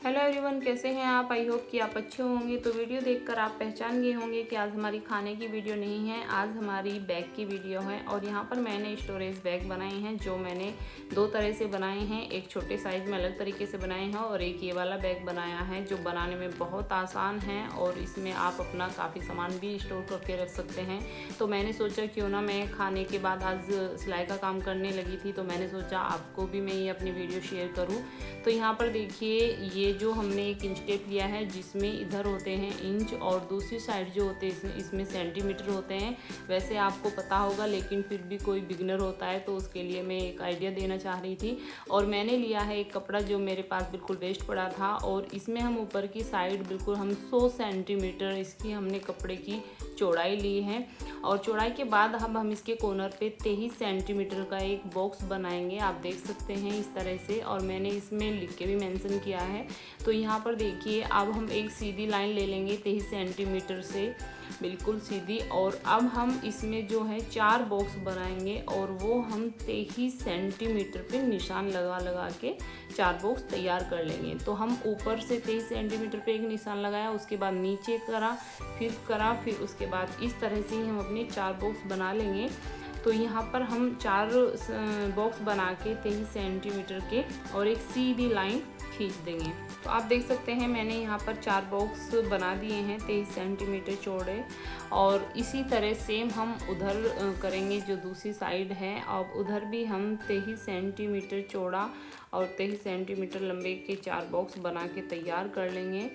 Hello everyone, कैसे हैं आप। आई होप कि आप अच्छे होंगे। तो वीडियो देखकर आप पहचान गए होंगे कि आज हमारी खाने की वीडियो नहीं है, आज हमारी बैग की वीडियो है। और यहाँ पर मैंने स्टोरेज बैग बनाए हैं जो मैंने दो तरह से बनाए हैं। एक छोटे साइज़ में अलग तरीके से बनाए हैं और एक ये वाला बैग बनाया है जो बनाने में बहुत आसान है और इसमें आप अपना काफ़ी सामान भी स्टोर करके रख सकते हैं। तो मैंने सोचा क्यों ना मैं खाने के बाद आज सिलाई का काम करने लगी थी तो मैंने सोचा आपको भी मैं ये अपनी वीडियो शेयर करूँ। तो यहाँ पर देखिए, ये जो हमने एक इंच टेप लिया है जिसमें इधर होते हैं इंच और दूसरी साइड जो होते हैं इसमें सेंटीमीटर होते हैं। वैसे आपको पता होगा लेकिन फिर भी कोई बिगनर होता है तो उसके लिए मैं एक आइडिया देना चाह रही थी। और मैंने लिया है एक कपड़ा जो मेरे पास बिल्कुल वेस्ट पड़ा था और इसमें हम ऊपर की साइड बिल्कुल हम 100 सेंटीमीटर इसकी हमने कपड़े की चौड़ाई ली है। और चौड़ाई के बाद हम इसके कॉर्नर पे 23 सेंटीमीटर का एक बॉक्स बनाएंगे। आप देख सकते हैं इस तरह से, और मैंने इसमें लिख के भी मेंशन किया है। तो यहाँ पर देखिए, अब हम एक सीधी लाइन ले लेंगे 23 सेंटीमीटर से बिल्कुल सीधी, और अब हम इसमें जो है 4 बॉक्स बनाएंगे और वो हम 23 सेंटीमीटर पे निशान लगा लगा के 4 बॉक्स तैयार कर लेंगे। तो हम ऊपर से 23 सेंटीमीटर पे एक निशान लगाया, उसके बाद नीचे करा, फिर उसके बाद इस तरह से ही हम अपने 4 बॉक्स बना लेंगे। तो यहाँ पर हम 4 बॉक्स बना के 23 सेंटीमीटर के और एक सीधी लाइन खींच देंगे। तो आप देख सकते हैं मैंने यहाँ पर 4 बॉक्स बना दिए हैं 23 सेंटीमीटर चौड़े। और इसी तरह सेम हम उधर करेंगे जो दूसरी साइड है। अब उधर भी हम 23 सेंटीमीटर चौड़ा और 23 सेंटीमीटर लंबे के 4 बॉक्स बना के तैयार कर लेंगे।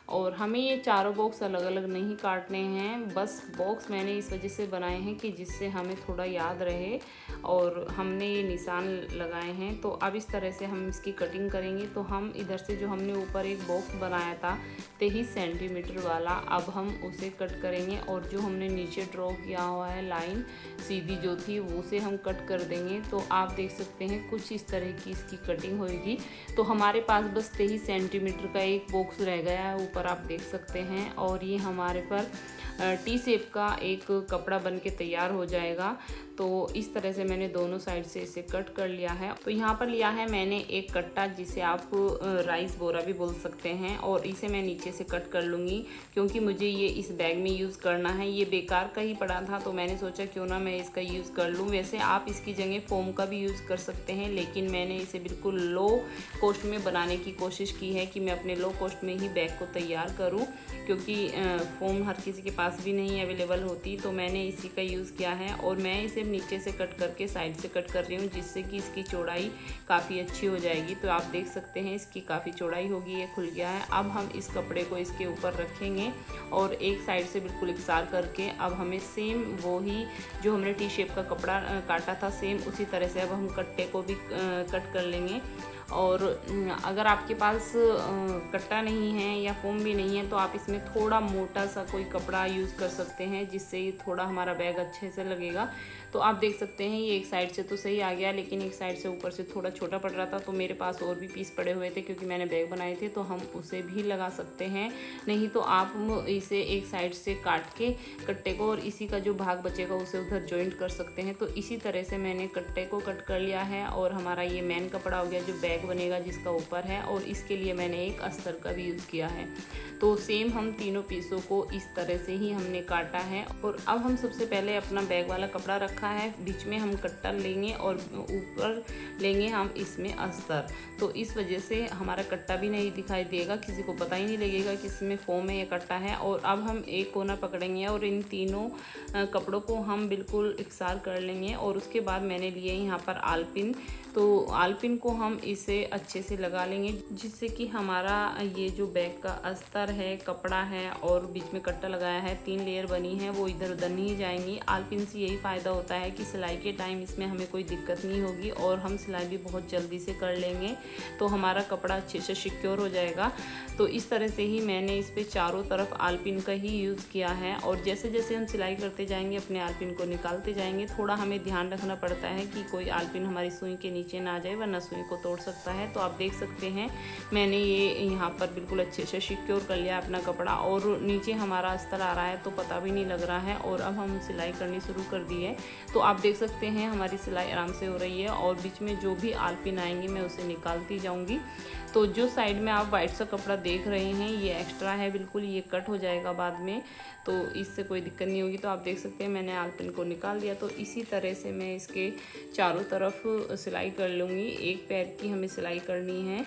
और हमें ये चारों बॉक्स अलग अलग नहीं काटने हैं, बस बॉक्स मैंने इस वजह से बनाए हैं कि जिससे हमें थोड़ा याद रहे। और हमने ये निशान लगाए हैं। तो अब इस तरह से हम इसकी कटिंग करेंगे। तो हम इधर से जो हमने ऊपर एक बॉक्स बनाया था 23 सेंटीमीटर वाला, अब हम उसे कट करेंगे और जो हमने नीचे ड्रॉ किया हुआ है लाइन सीधी जो थी वो से हम कट कर देंगे। तो आप देख सकते हैं कुछ इस तरह की इसकी कटिंग होगी। तो हमारे पास बस 23 सेंटीमीटर का एक बॉक्स रह गया है, ऊपर आप देख सकते हैं। और ये हमारे पर टी शेप का एक कपड़ा बन के तैयार हो जाएगा। तो इस तरह से मैंने दोनों साइड से इसे कट कर लिया है। तो यहाँ पर लिया है मैंने एक कट्टा जिसे आप राइस बोरा भी बोल सकते हैं, और इसे मैं नीचे से कट कर लूँगी क्योंकि मुझे ये इस बैग में यूज़ करना है। ये बेकार का ही पड़ा था तो मैंने सोचा क्यों ना मैं इसका यूज़ कर लूँ। वैसे आप इसकी जगह फोम का भी यूज़ कर सकते हैं, लेकिन मैंने इसे बिल्कुल लो कॉस्ट में बनाने की कोशिश की है कि मैं अपने लो कॉस्ट में ही बैग को तैयार करूँ, क्योंकि फोम हर किसी के पास भी नहीं अवेलेबल होती। तो मैंने इसी का यूज़ किया है और मैं इसे नीचे से कट करके साइड से कट कर रही हूँ जिससे कि इसकी चौड़ाई काफ़ी अच्छी हो जाएगी। तो आप देख सकते हैं इसकी काफ़ी चौड़ाई होगी, ये खुल गया है। अब हम इस कपड़े को इसके ऊपर रखेंगे और एक साइड से बिल्कुल इकसार करके अब हमें सेम वो ही जो हमने टी शेप का कपड़ा काटा था सेम उसी तरह से अब हम कट्टे को भी कट कर लेंगे। और अगर आपके पास कट्टा नहीं है या फोम भी नहीं है तो आप इसमें थोड़ा मोटा सा कोई कपड़ा यूज़ कर सकते हैं जिससे थोड़ा हमारा बैग अच्छे से लगेगा। तो आप देख सकते हैं ये एक साइड से तो सही आ गया, लेकिन एक साइड से ऊपर से थोड़ा छोटा पड़ रहा था। तो मेरे पास और भी पीस पड़े हुए थे क्योंकि मैंने बैग बनाए थे, तो हम उसे भी लगा सकते हैं। नहीं तो आप इसे एक साइड से काट के कट्टे को और इसी का जो भाग बचेगा उसे उधर जॉइंट कर सकते हैं। तो इसी तरह से मैंने कट्टे को कट कर लिया है और हमारा ये मेन कपड़ा हो गया जो बैग बनेगा जिसका ऊपर है, और इसके लिए मैंने एक अस्तर का भी यूज़ किया है। तो सेम हम तीनों पीसों को इस तरह से ही हमने काटा है। और अब हम सबसे पहले अपना बैग वाला कपड़ा रखा है, बीच में हम कट्टा लेंगे और ऊपर लेंगे हम इसमें अस्तर। तो इस वजह से हमारा कट्टा भी नहीं दिखाई देगा, किसी को पता ही नहीं लगेगा कि इसमें फोम है या कट्टा है। और अब हम एक कोना पकड़ेंगे और इन तीनों कपड़ों को हम बिल्कुल इकसार कर लेंगे। और उसके बाद मैंने लिए यहाँ पर आलपिन, तो आलपिन को हम इसे अच्छे से लगा लेंगे जिससे कि हमारा ये जो बैग का अस्तर है, कपड़ा है और बीच में कट्टा लगाया है, 3 लेयर बनी है वो इधर उधर नहीं जाएंगी। आलपिन से यही फ़ायदा होता है कि सिलाई के टाइम इसमें हमें कोई दिक्कत नहीं होगी और हम सिलाई भी बहुत जल्दी से कर लेंगे, तो हमारा कपड़ा अच्छे से सिक्योर हो जाएगा। तो इस तरह से ही मैंने इस पर चारों तरफ आलपिन का ही यूज़ किया है। और जैसे जैसे हम सिलाई करते जाएंगे अपने आलपिन को निकालते जाएंगे। थोड़ा हमें ध्यान रखना पड़ता है कि कोई आलपिन हमारी सुई के नीचे ना आ जाए वरना सुई को तोड़ सकता है। तो आप देख सकते हैं मैंने ये यहाँ पर बिल्कुल अच्छे से सिक्योर कर लिया अपना कपड़ा, और नीचे हमारा अस्तर आ रहा है तो पता भी नहीं लग रहा है। और अब हम सिलाई करनी शुरू कर दी है। तो आप देख सकते हैं हमारी सिलाई आराम से हो रही है और बीच में जो भी आलपिन आएंगे मैं उसे निकालती जाऊँगी। तो जो साइड में आप वाइट सा कपड़ा देख रहे हैं ये एक्स्ट्रा है, बिल्कुल ये कट हो जाएगा बाद में, तो इससे कोई दिक्कत नहीं होगी। तो आप देख सकते हैं मैंने आलपिन को निकाल दिया। तो इसी तरह से मैं इसके चारों तरफ सिलाई कर लूँगी। एक पैर की हमें सिलाई करनी है।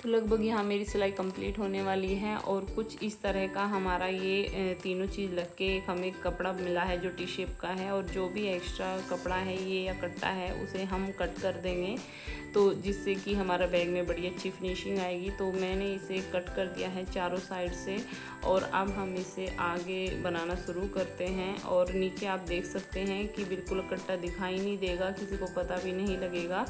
तो लगभग यहाँ मेरी सिलाई कंप्लीट होने वाली है और कुछ इस तरह का हमारा ये तीनों चीज़ लग के एक हमें कपड़ा मिला है जो टी शेप का है। और जो भी एक्स्ट्रा कपड़ा है ये या कट्टा है उसे हम कट कर देंगे, तो जिससे कि हमारा बैग में बड़ी अच्छी फिनिशिंग आएगी। तो मैंने इसे कट कर दिया है चारों साइड से और अब हम इसे आगे बनाना शुरू करते हैं। और नीचे आप देख सकते हैं कि बिल्कुल कट्टा दिखाई नहीं देगा, किसी को पता भी नहीं लगेगा।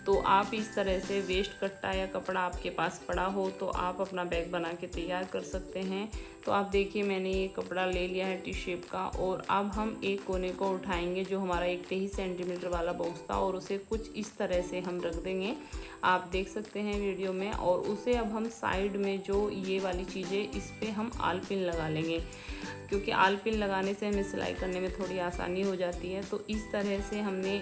तो आप इस तरह से वेस्ट कट्टा या कपड़ा आपके पास पड़ा हो तो आप अपना बैग बना के तैयार कर सकते हैं। तो आप देखिए मैंने ये कपड़ा ले लिया है टी शेप का और अब हम एक कोने को उठाएंगे जो हमारा 1 सेंटीमीटर वाला बॉक्स था और उसे कुछ इस तरह से हम रख देंगे, आप देख सकते हैं वीडियो में। और उसे अब हम साइड में जो ये वाली चीज़ें इस पर हम आलपिन लगा लेंगे, क्योंकि आलपिन लगाने से हमें सिलाई करने में थोड़ी आसानी हो जाती है। तो इस तरह से हमने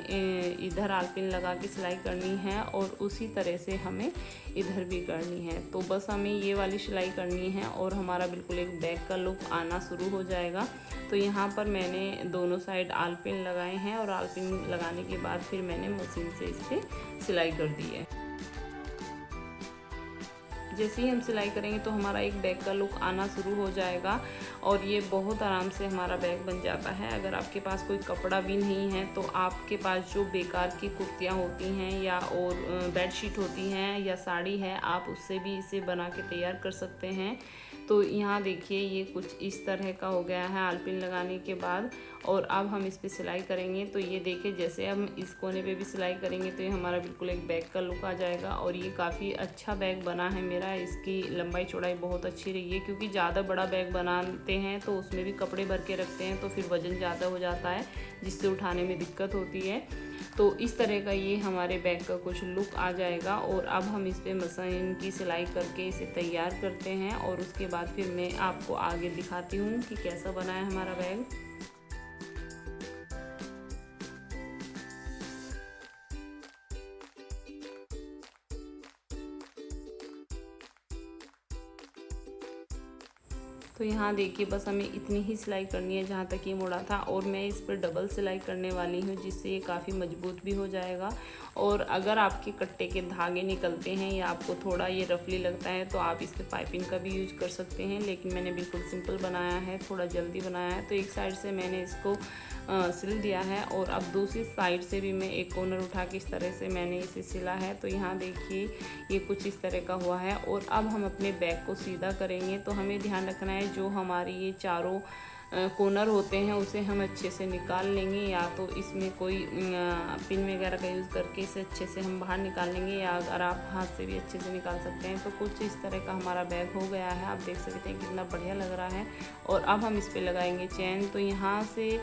इधर आलपिन लगा के सिलाई करनी है और उसी तरह से हमें इधर भी करनी है। तो बस हमें ये वाली सिलाई करनी है और हमारा बिल्कुल एक बैग का लुक आना शुरू हो जाएगा। तो यहाँ पर मैंने दोनों साइड आलपिन लगाए हैं और आलपिन लगाने के बाद फिर मैंने मशीन से इस पर सिलाई कर दी है। जैसे ही हम सिलाई करेंगे तो हमारा एक बैग का लुक आना शुरू हो जाएगा और ये बहुत आराम से हमारा बैग बन जाता है। अगर आपके पास कोई कपड़ा भी नहीं है तो आपके पास जो बेकार की कुर्तियाँ होती हैं या और बेडशीट होती हैं या साड़ी है, आप उससे भी इसे बना के तैयार कर सकते हैं। तो यहाँ देखिए ये कुछ इस तरह का हो गया है आलपिन लगाने के बाद। और अब हम इस पर सिलाई करेंगे। तो ये देखिए जैसे हम इस कोने पे भी सिलाई करेंगे तो ये हमारा बिल्कुल एक बैग का लुक आ जाएगा। और ये काफ़ी अच्छा बैग बना है मेरा, इसकी लंबाई चौड़ाई बहुत अच्छी रही है, क्योंकि ज़्यादा बड़ा बैग बनाते हैं तो उसमें भी कपड़े भर के रखते हैं तो फिर वज़न ज़्यादा हो जाता है जिससे उठाने में दिक्कत होती है। तो इस तरह का ये हमारे बैग का कुछ लुक आ जाएगा। और अब हम इस पर मशीन की सिलाई करके इसे तैयार करते हैं और उसके बाद फिर मैं आपको आगे दिखाती हूँ कि कैसा बना है हमारा बैग। तो यहाँ देखिए बस हमें इतनी ही सिलाई करनी है जहाँ तक ये मुड़ा था और मैं इस पर डबल सिलाई करने वाली हूँ जिससे ये काफ़ी मजबूत भी हो जाएगा। और अगर आपके कट्टे के धागे निकलते हैं या आपको थोड़ा ये रफली लगता है तो आप इस पर पाइपिंग का भी यूज कर सकते हैं, लेकिन मैंने बिल्कुल सिंपल बनाया है, थोड़ा जल्दी बनाया है। तो एक साइड से मैंने इसको सिल दिया है और अब दूसरी साइड से भी मैं एक कॉर्नर उठा के इस तरह से मैंने इसे सिला है। तो यहाँ देखिए ये कुछ इस तरह का हुआ है। और अब हम अपने बैग को सीधा करेंगे तो हमें ध्यान रखना है जो हमारी ये चारों कॉर्नर होते हैं उसे हम अच्छे से निकाल लेंगे, या तो इसमें कोई पिन वगैरह का यूज़ करके इसे अच्छे से हम बाहर निकाल लेंगे, या अगर आप हाथ से भी अच्छे से निकाल सकते हैं। तो कुछ इस तरह का हमारा बैग हो गया है, आप देख सकते हैं कितना बढ़िया लग रहा है। और अब हम इस पर लगाएंगे चेन। तो यहाँ से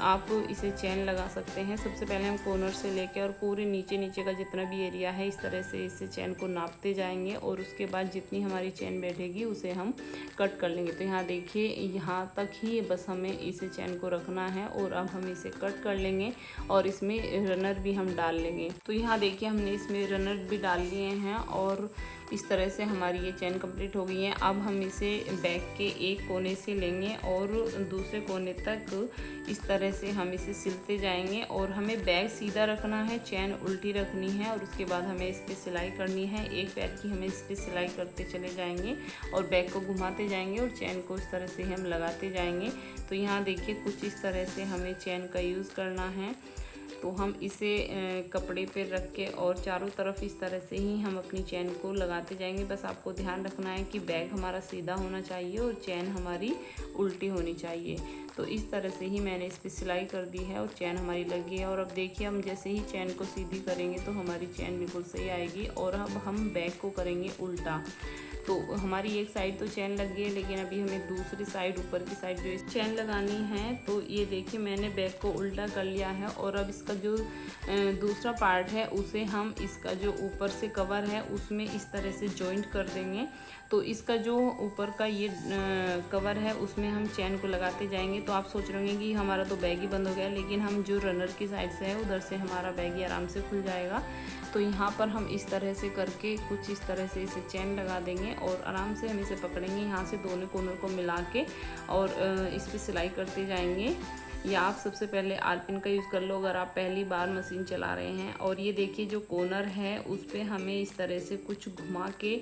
आप इसे चेन लगा सकते हैं। सबसे पहले हम कॉर्नर से लेके और पूरे नीचे का जितना भी एरिया है इस तरह से इसे चेन को नापते जाएंगे और उसके बाद जितनी हमारी चेन बैठेगी उसे हम कट कर लेंगे। तो यहाँ देखिए यहाँ तक ही बस हमें इसे चेन को रखना है और अब हम इसे कट कर लेंगे और इसमें रनर भी हम डाल लेंगे। तो यहाँ देखिए हमने इसमें रनर भी डाल लिए हैं और इस तरह से हमारी ये चेन कंप्लीट हो गई है। अब हम इसे बैग के एक कोने से लेंगे और दूसरे कोने तक इस तरह से हम इसे सिलते जाएंगे। और हमें बैग सीधा रखना है, चेन उल्टी रखनी है और उसके बाद हमें इस पर सिलाई करनी है। एक पैर की हमें इस पर सिलाई करते चले जाएंगे और बैग को घुमाते जाएंगे और चेन को इस तरह से हम लगाते जाएंगे। तो यहाँ देखिए कुछ इस तरह से हमें चेन का यूज़ करना है। तो हम इसे कपड़े पे रख के और चारों तरफ इस तरह से ही हम अपनी चेन को लगाते जाएंगे। बस आपको ध्यान रखना है कि बैग हमारा सीधा होना चाहिए और चेन हमारी उल्टी होनी चाहिए। तो इस तरह से ही मैंने इस पर सिलाई कर दी है और चेन हमारी लगी है। और अब देखिए हम जैसे ही चेन को सीधी करेंगे तो हमारी चेन बिल्कुल सही आएगी। और अब हम बैग को करेंगे उल्टा। तो हमारी एक साइड तो चैन लग गई है, लेकिन अभी हमें दूसरी साइड, ऊपर की साइड जो चैन लगानी है। तो ये देखिए मैंने बैग को उल्टा कर लिया है और अब इसका जो दूसरा पार्ट है उसे हम इसका जो ऊपर से कवर है उसमें इस तरह से जॉइंट कर देंगे। तो इसका जो ऊपर का ये कवर है उसमें हम चैन को लगाते जाएंगे। तो आप सोच रहे होंगे कि हमारा तो बैग ही बंद हो गया, लेकिन हम जो रनर की साइड से है उधर से हमारा बैग ही आराम से खुल जाएगा। तो यहाँ पर हम इस तरह से करके कुछ इस तरह से इसे चैन लगा देंगे और आराम से हम इसे पकड़ेंगे यहाँ से दोनों कोनों को मिला के और इस पर सिलाई करते जाएंगे। या आप सबसे पहले आलपिन का यूज़ कर लो अगर आप पहली बार मशीन चला रहे हैं। और ये देखिए जो कॉर्नर है उस पर हमें इस तरह से कुछ घुमा के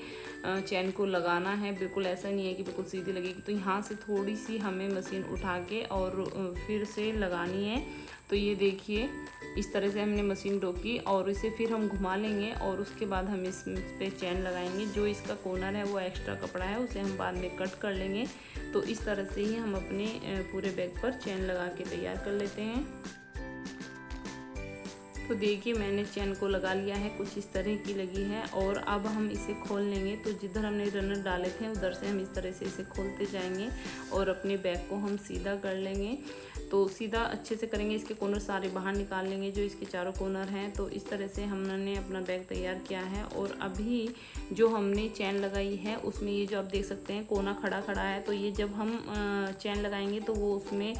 चैन को लगाना है। बिल्कुल ऐसा नहीं है कि बिल्कुल सीधी लगेगी। तो यहाँ से थोड़ी सी हमें मशीन उठा के और फिर से लगानी है। तो ये देखिए इस तरह से हमने मशीन रोकी और इसे फिर हम घुमा लेंगे और उसके बाद हम इस पे चैन लगाएंगे। जो इसका कॉर्नर है वो एक्स्ट्रा कपड़ा है, उसे हम बाद में कट कर लेंगे। तो इस तरह से ही हम अपने पूरे बैग पर चैन लगा के तैयार कर लेते हैं। तो देखिए मैंने चैन को लगा लिया है, कुछ इस तरह की लगी है और अब हम इसे खोल लेंगे। तो जिधर हमने रनर डाले थे उधर से हम इस तरह से इसे खोलते जाएंगे और अपने बैग को हम सीधा कर लेंगे। तो सीधा अच्छे से करेंगे, इसके कॉर्नर सारे बाहर निकाल लेंगे जो इसके चारों कॉर्नर हैं। तो इस तरह से हमने अपना बैग तैयार किया है। और अभी जो हमने चैन लगाई है उसमें ये जो आप देख सकते हैं कोना खड़ा खड़ा है, तो ये जब हम चैन लगाएंगे तो वो उसमें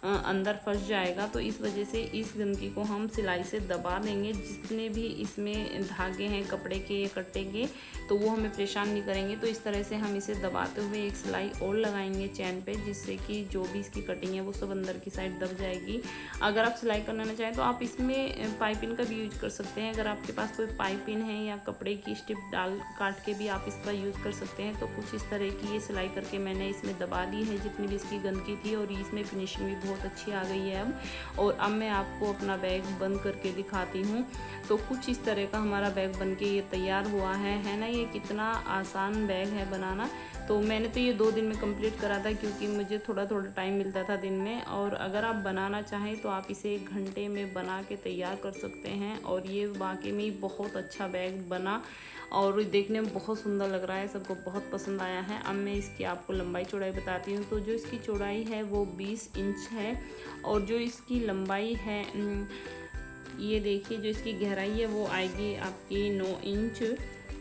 अंदर फंस जाएगा। तो इस वजह से इस गंदगी को हम सिलाई से दबा देंगे। जितने भी इसमें धागे हैं कपड़े के या कट्टे के, तो वो हमें परेशान नहीं करेंगे। तो इस तरह से हम इसे दबाते हुए एक सिलाई और लगाएंगे चैन पे, जिससे कि जो भी इसकी कटिंग है वो सब अंदर की साइड दब जाएगी। अगर आप सिलाई करना ना चाहें तो आप इसमें पाइपिन का भी यूज कर सकते हैं। अगर आपके पास कोई पाइपिन है या कपड़े की स्ट्रिप डाल काट के भी आप इसका यूज़ कर सकते हैं। तो कुछ इस तरह की ये सिलाई करके मैंने इसमें दबा दी है जितनी भी इसकी गंदगी थी और इसमें फिनिशिंग भी बहुत अच्छी आ गई है अब। और अब मैं आपको अपना बैग बंद करके दिखाती हूँ। तो कुछ इस तरह का हमारा बैग बन के ये तैयार हुआ है ना। ये कितना आसान बैग है बनाना। तो मैंने तो ये 2 दिन में कंप्लीट करा था क्योंकि मुझे थोड़ा थोड़ा टाइम मिलता था दिन में। और अगर आप बनाना चाहें तो आप इसे 1 घंटे में बना के तैयार कर सकते हैं। और ये वाकई में बहुत अच्छा बैग बना और देखने में बहुत सुंदर लग रहा है, सबको बहुत पसंद आया है। अब मैं इसकी आपको लंबाई चौड़ाई बताती हूँ। तो जो इसकी चौड़ाई है वो 20 इंच है और जो इसकी लंबाई है ये देखिए जो इसकी गहराई है वो आएगी आपकी 9 इंच।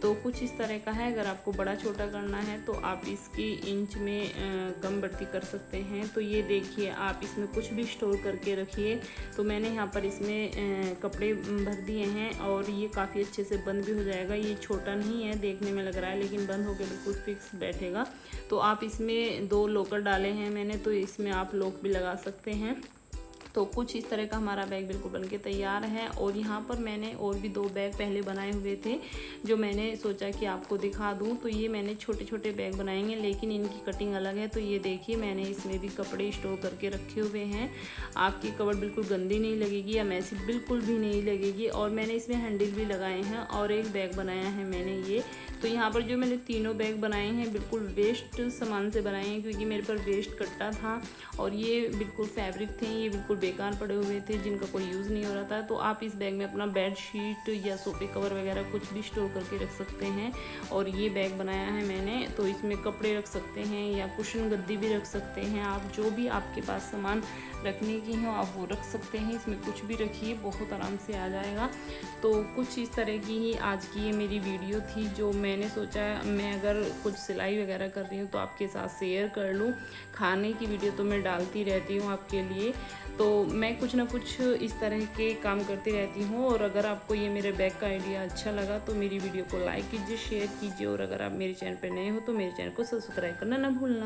तो कुछ इस तरह का है। अगर आपको बड़ा छोटा करना है तो आप इसकी इंच में कम बढ़ती कर सकते हैं। तो ये देखिए आप इसमें कुछ भी स्टोर करके रखिए। तो मैंने यहाँ पर इसमें कपड़े भर दिए हैं और ये काफ़ी अच्छे से बंद भी हो जाएगा। ये छोटा नहीं है देखने में लग रहा है, लेकिन बंद होकर बिल्कुल फिक्स बैठेगा। तो आप इसमें 2 लॉकर डाले हैं मैंने, तो इसमें आप लॉक भी लगा सकते हैं। तो कुछ इस तरह का हमारा बैग बिल्कुल बनके तैयार है। और यहाँ पर मैंने और भी 2 बैग पहले बनाए हुए थे जो मैंने सोचा कि आपको दिखा दूँ। तो ये मैंने छोटे छोटे बैग बनाएंगे लेकिन इनकी कटिंग अलग है। तो ये देखिए मैंने इसमें भी कपड़े स्टोर करके रखे हुए हैं। आपकी कवर बिल्कुल गंदी नहीं लगेगी या मैसी बिल्कुल भी नहीं लगेगी। और मैंने इसमें हैंडल भी लगाए हैं और एक बैग बनाया है मैंने ये। तो यहाँ पर जो मैंने तीनों बैग बनाए हैं बिल्कुल वेस्ट सामान से बनाए हैं, क्योंकि मेरे पर वेस्ट कट्टा था और ये बिल्कुल फैब्रिक थे, ये बिल्कुल बेकार पड़े हुए थे जिनका कोई यूज़ नहीं हो रहा था। तो आप इस बैग में अपना बेड शीट या सोफे कवर वगैरह कुछ भी स्टोर करके रख सकते हैं। और ये बैग बनाया है मैंने, तो इसमें कपड़े रख सकते हैं या कुशन गद्दी भी रख सकते हैं। आप जो भी आपके पास सामान रखने की हो आप वो रख सकते हैं। इसमें कुछ भी रखिए, बहुत आराम से आ जाएगा। तो कुछ इस तरह की ही आज की ये मेरी वीडियो थी जो मैंने सोचा मैं अगर कुछ सिलाई वगैरह कर रही हूँ तो आपके साथ शेयर कर लूँ। खाने की वीडियो तो मैं डालती रहती हूँ आपके लिए, तो मैं कुछ ना कुछ इस तरह के काम करती रहती हूँ। और अगर आपको ये मेरे बैग का आइडिया अच्छा लगा तो मेरी वीडियो को लाइक कीजिए, शेयर कीजिए। और अगर आप मेरे चैनल पर नए हो तो मेरे चैनल को सब्सक्राइब करना ना भूलना।